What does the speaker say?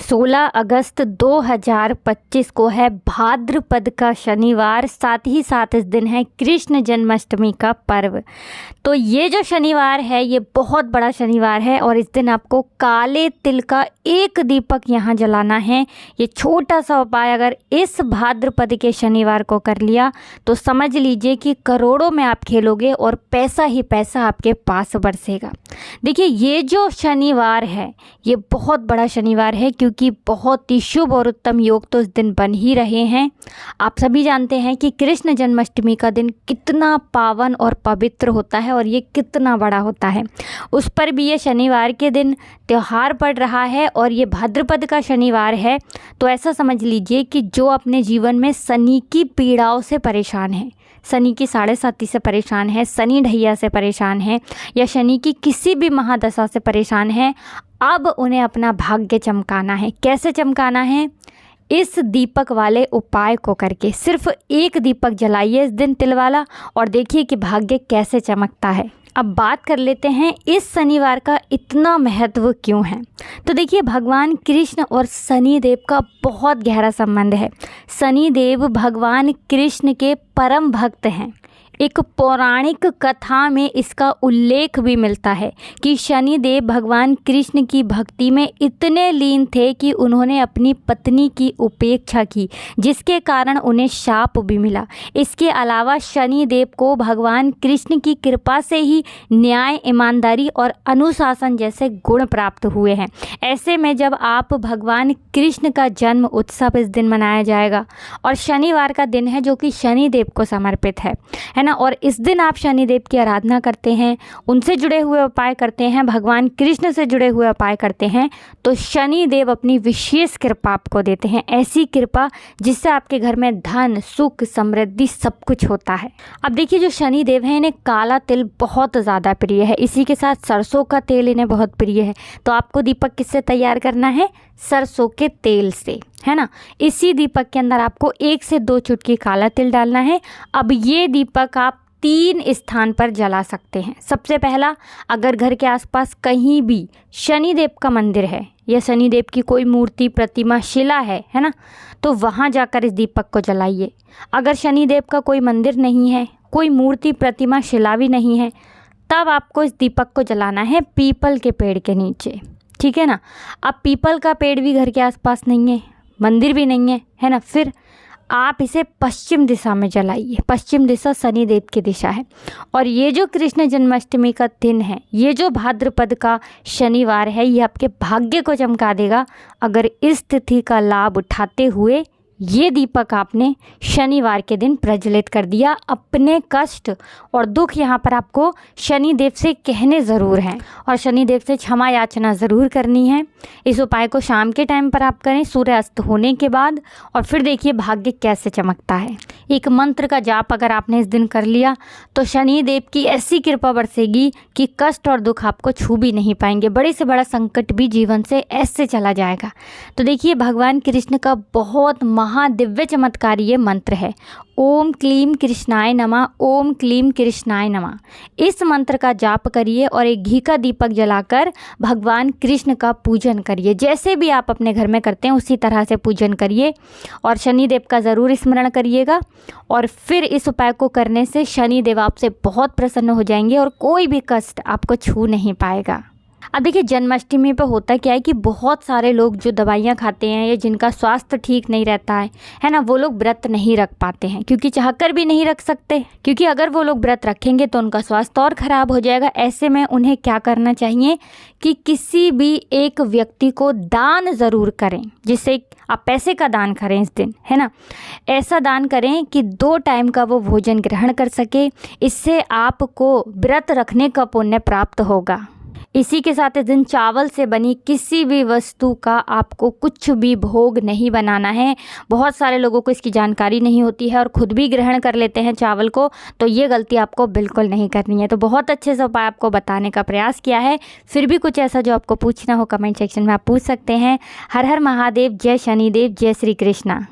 16 अगस्त 2025 को है भाद्रपद का शनिवार। साथ ही साथ इस दिन है कृष्ण जन्माष्टमी का पर्व। तो ये जो शनिवार है ये बहुत बड़ा शनिवार है और इस दिन आपको काले तिल का एक दीपक यहाँ जलाना है। ये छोटा सा उपाय अगर इस भाद्रपद के शनिवार को कर लिया तो समझ लीजिए कि करोड़ों में आप खेलोगे और पैसा ही पैसा आपके पास बरसेगा। देखिए ये जो शनिवार है ये बहुत बड़ा शनिवार है क्योंकि बहुत ही शुभ और उत्तम योग तो इस दिन बन ही रहे हैं। आप सभी जानते हैं कि कृष्ण जन्माष्टमी का दिन कितना पावन और पवित्र होता है और ये कितना बड़ा होता है। उस पर भी ये शनिवार के दिन त्यौहार पड़ रहा है और ये भाद्रपद का शनिवार है। तो ऐसा समझ लीजिए कि जो अपने जीवन में शनि की पीड़ाओं से परेशान है, शनि की 7.5 से परेशान है, शनि ढैया से परेशान है या शनि की किसी भी महादशा से परेशान है, अब उन्हें अपना भाग्य चमकाना है। कैसे चमकाना है? इस दीपक वाले उपाय को करके। सिर्फ एक दीपक जलाइए इस दिन तिल वाला और देखिए कि भाग्य कैसे चमकता है। अब बात कर लेते हैं इस शनिवार का इतना महत्व क्यों है। तो देखिए भगवान कृष्ण और शनि देव का बहुत गहरा संबंध है। शनि देव भगवान कृष्ण के परम भक्त हैं। एक पौराणिक कथा में इसका उल्लेख भी मिलता है कि शनि देव भगवान कृष्ण की भक्ति में इतने लीन थे कि उन्होंने अपनी पत्नी की उपेक्षा की, जिसके कारण उन्हें शाप भी मिला। इसके अलावा शनि देव को भगवान कृष्ण की कृपा से ही न्याय, ईमानदारी और अनुशासन जैसे गुण प्राप्त हुए हैं। ऐसे में जब आप भगवान कृष्ण का जन्म उत्सव इस दिन मनाया जाएगा और शनिवार का दिन है जो कि शनि देव को समर्पित है ना, और इस दिन आप शनि देव की आराधना करते हैं, उनसे जुड़े हुए उपाय करते हैं, भगवान कृष्ण से जुड़े हुए उपाय करते हैं, तो शनि देव अपनी विशेष कृपा आपको देते हैं। ऐसी कृपा जिससे आपके घर में धन, सुख, समृद्धि सब कुछ होता है। अब देखिए जो शनि देव हैं इन्हें काला तिल बहुत ज़्यादा प्रिय है, इसी के साथ सरसों का तेल इन्हें बहुत प्रिय है। तो आपको दीपक किससे तैयार करना है? सरसों के तेल से, है ना। इसी दीपक के अंदर आपको 1 से 2 चुटकी काला तिल डालना है। अब ये दीपक आप 3 स्थान पर जला सकते हैं। सबसे पहला, अगर घर के आसपास कहीं भी शनिदेव का मंदिर है या शनिदेव की कोई मूर्ति, प्रतिमा, शिला है ना, तो वहाँ जाकर इस दीपक को जलाइए। अगर शनिदेव का कोई मंदिर नहीं है, कोई मूर्ति, प्रतिमा, शिला भी नहीं है, तब आपको इस दीपक को जलाना है पीपल के पेड़ के नीचे, ठीक है ना। अब पीपल का पेड़ भी घर के आसपास नहीं है, मंदिर भी नहीं है ना, फिर आप इसे पश्चिम दिशा में जलाइए। पश्चिम दिशा शनिदेव की दिशा है। और ये जो कृष्ण जन्माष्टमी का दिन है, ये जो भाद्रपद का शनिवार है, ये आपके भाग्य को चमका देगा अगर इस तिथि का लाभ उठाते हुए ये दीपक आपने शनिवार के दिन प्रज्वलित कर दिया। अपने कष्ट और दुख यहाँ पर आपको शनिदेव से कहने ज़रूर हैं और शनिदेव से क्षमा याचना ज़रूर करनी है। इस उपाय को शाम के टाइम पर आप करें, सूर्य अस्त होने के बाद, और फिर देखिए भाग्य कैसे चमकता है। एक मंत्र का जाप अगर आपने इस दिन कर लिया तो शनिदेव की ऐसी कृपा बरसेगी कि कष्ट और दुख आपको छू भी नहीं पाएंगे। बड़े से बड़ा संकट भी जीवन से ऐसे चला जाएगा। तो देखिए भगवान कृष्ण का बहुत महादिव्य चमत्कारी ये मंत्र है, ओम क्लीम कृष्णाय नमः, ओम क्लीम कृष्णाय नमः। इस मंत्र का जाप करिए और एक घी का दीपक जलाकर भगवान कृष्ण का पूजन करिए। जैसे भी आप अपने घर में करते हैं उसी तरह से पूजन करिए और शनिदेव का ज़रूर स्मरण करिएगा। और फिर इस उपाय को करने से शनिदेव आपसे बहुत प्रसन्न हो जाएंगे और कोई भी कष्ट आपको छू नहीं पाएगा। अब देखिए जन्माष्टमी पे होता क्या है कि बहुत सारे लोग जो दवाइयाँ खाते हैं या जिनका स्वास्थ्य ठीक नहीं रहता है ना, वो लोग व्रत नहीं रख पाते हैं क्योंकि चाहकर भी नहीं रख सकते, क्योंकि अगर वो लोग व्रत रखेंगे तो उनका स्वास्थ्य और ख़राब हो जाएगा। ऐसे में उन्हें क्या करना चाहिए कि किसी भी एक व्यक्ति को दान ज़रूर करें, जिससे आप पैसे का दान करें इस दिन, है ना। ऐसा दान करें कि 2 टाइम का वो भोजन ग्रहण कर सके। इससे आपको व्रत रखने का पुण्य प्राप्त होगा। इसी के साथ इस दिन चावल से बनी किसी भी वस्तु का आपको कुछ भी भोग नहीं बनाना है। बहुत सारे लोगों को इसकी जानकारी नहीं होती है और खुद भी ग्रहण कर लेते हैं चावल को, तो ये गलती आपको बिल्कुल नहीं करनी है। तो बहुत अच्छे से उपाय आपको बताने का प्रयास किया है। फिर भी कुछ ऐसा जो आपको पूछना हो कमेंट सेक्शन में आप पूछ सकते हैं। हर हर महादेव, जय शनिदेव, जय श्री कृष्णा।